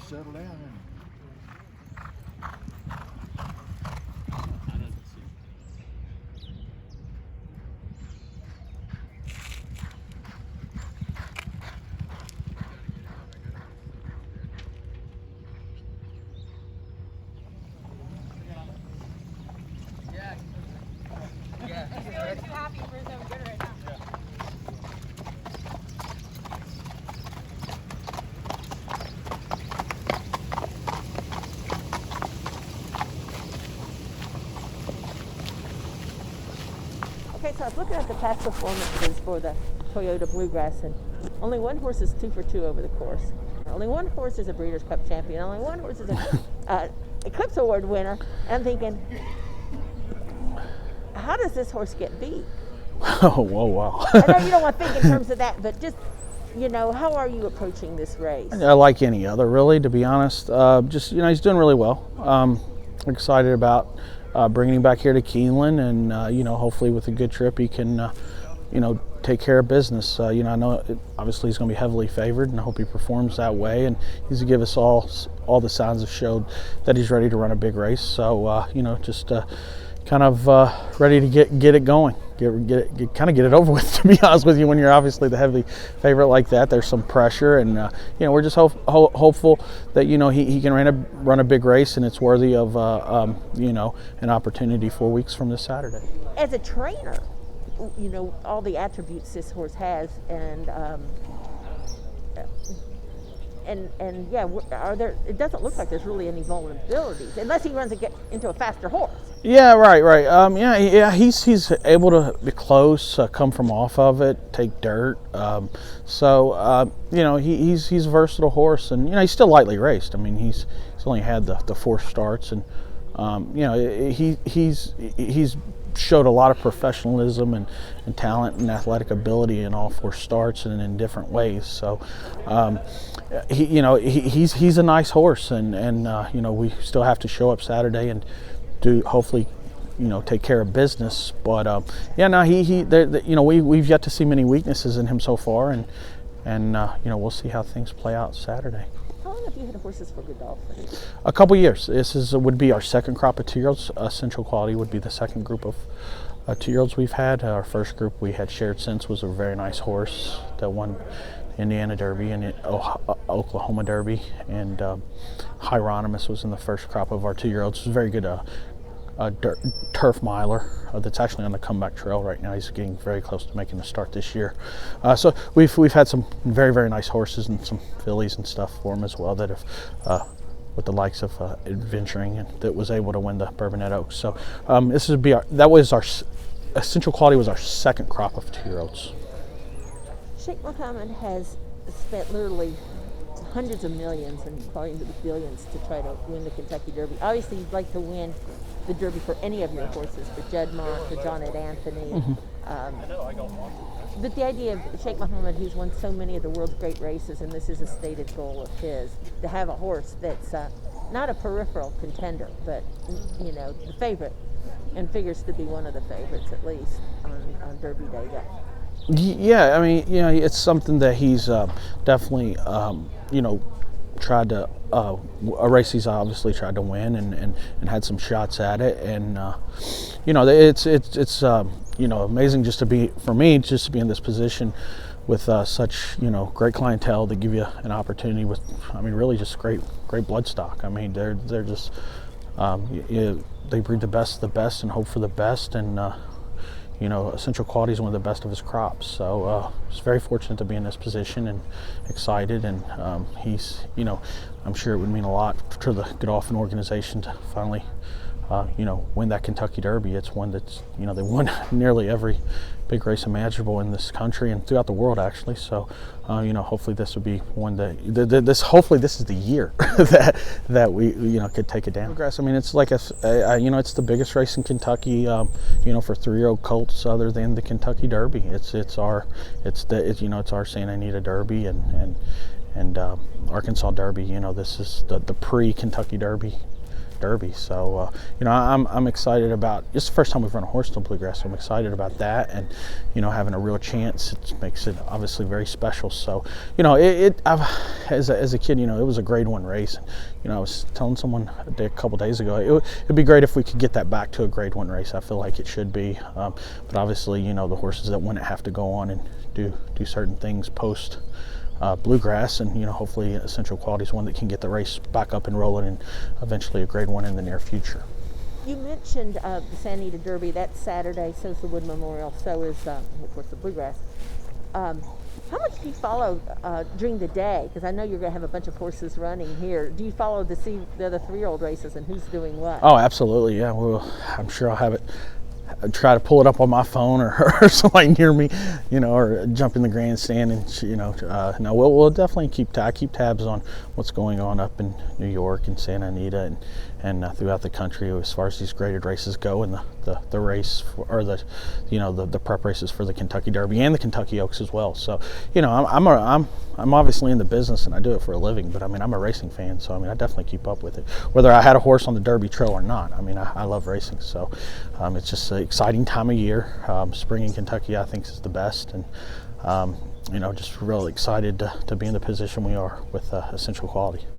settle down. He's too happy for his own good right now. Okay, so I was looking at the past performances for the Toyota Bluegrass, and only one horse is 2 for 2 over the course. Only one horse is a Breeders' Cup champion. Only one horse is a Eclipse Award winner. And I'm thinking, how does this horse get beat? Oh, whoa, wow. I know you don't want to think in terms of that, but just, how are you approaching this race? I like any other, really, to be honest. Just, he's doing really well. Excited about bringing him back here to Keeneland, and, hopefully with a good trip he can, take care of business. I know obviously he's going to be heavily favored, and I hope he performs that way, and he's going to give us all the signs have showed that he's ready to run a big race. So, just kind of ready to get it going. Get it over with, to be honest with you. When you're obviously the heavy favorite like that, there's some pressure, and we're just hopeful that he can run a big race, and it's worthy of an opportunity 4 weeks from this Saturday. As a trainer, all the attributes this horse has, and are there? It doesn't look like there's really any vulnerabilities unless he runs into a faster horse. Yeah, right. He's able to be close, come from off of it, take dirt. He's a versatile horse, and he's still lightly raced. I mean, he's only had the 4 starts, and he's showed a lot of professionalism and talent and athletic ability in all 4 starts and in different ways. So, he's a nice horse, and we still have to show up Saturday and do hopefully take care of business. But we've yet to see many weaknesses in him so far, and we'll see how things play out Saturday. How long have you had horses for Godolphin? A couple years. This would be our second crop of 2-year-olds. Central Quality would be the second group of 2-year-olds we've had. Our first group we had Shared Sense, was a very nice horse that won Indiana Derby and Oklahoma Derby, and Hieronymus was in the first crop of our 2-year-olds. It was a very good turf miler that's actually on the comeback trail right now. He's getting very close to making a start this year. So we've had some very, very nice horses and some fillies and stuff for him as well that have with the likes of Adventuring, and that was able to win the Bourbonnette Oaks. So this would be our Central Quality was our second crop of 2-year-olds. Sheikh Mohammed has spent literally hundreds of millions and probably into the billions to try to win the Kentucky Derby. Obviously, you'd like to win the Derby for any of your horses, for Juddmonte, for John Ed Anthony. Mm-hmm. But the idea of Sheikh Mohammed, who's won so many of the world's great races, and this is a stated goal of his, to have a horse that's not a peripheral contender, but the favorite, and figures to be one of the favorites at least on Derby Day. Yeah, I mean, it's something that he's definitely, tried to, a race he's obviously tried to win and had some shots at it. And, it's amazing just to be in this position with such, great clientele that give you an opportunity with, really just great bloodstock. I mean, they're just, they breed the best of the best and hope for the best. And, Central Quality is one of the best of his crops. So I was very fortunate to be in this position and excited. And he's, I'm sure it would mean a lot to the Godolphin organization to finally, win that Kentucky Derby. It's one that's, they won nearly every big race imaginable in this country and throughout the world, actually. So, hopefully this would be one that hopefully this is the year that we, could take it down. I mean, it's like it's the biggest race in Kentucky, for 3-year-old colts other than the Kentucky Derby. It's our Santa Anita Derby and Arkansas Derby. This is the pre-Kentucky Derby Derby. So you know, I'm excited about. It's the first time we've run a horse on bluegrass, so I'm excited about that, and you know, having a real chance, it makes it obviously very special. So you know, as a kid, you know, it was a Grade 1 race. You know, I was telling someone a couple days ago, it'd be great if we could get that back to a Grade 1 race. I feel like it should be, but obviously, you know, the horses that win it have to go on and do certain things post bluegrass, and you know, hopefully Essential Quality is one that can get the race back up and rolling, and eventually a Grade 1 in the near future. You mentioned the Santa Anita Derby. That's Saturday. So is the Wood Memorial. So is, of course, the bluegrass. How much do you follow during the day? Because I know you're going to have a bunch of horses running here. Do you follow to see the other 3-year-old races and who's doing what? Oh, absolutely, yeah. Well, I'm sure I'll have it. Try to pull it up on my phone or somebody near me, you know, or jump in the grandstand, and you know, no, we'll definitely keep tabs on what's going on up in New York and Santa Anita and throughout the country as far as these graded races go, and the race or the prep races for the Kentucky Derby and the Kentucky Oaks as well. So you know, I'm obviously in the business and I do it for a living, but I mean, I'm a racing fan, so I mean, I definitely keep up with it, whether I had a horse on the Derby trail or not. I mean, I love racing, so it's just an exciting time of year. Spring in Kentucky, I think, is the best, and you know, just really excited to be in the position we are with Essential Quality.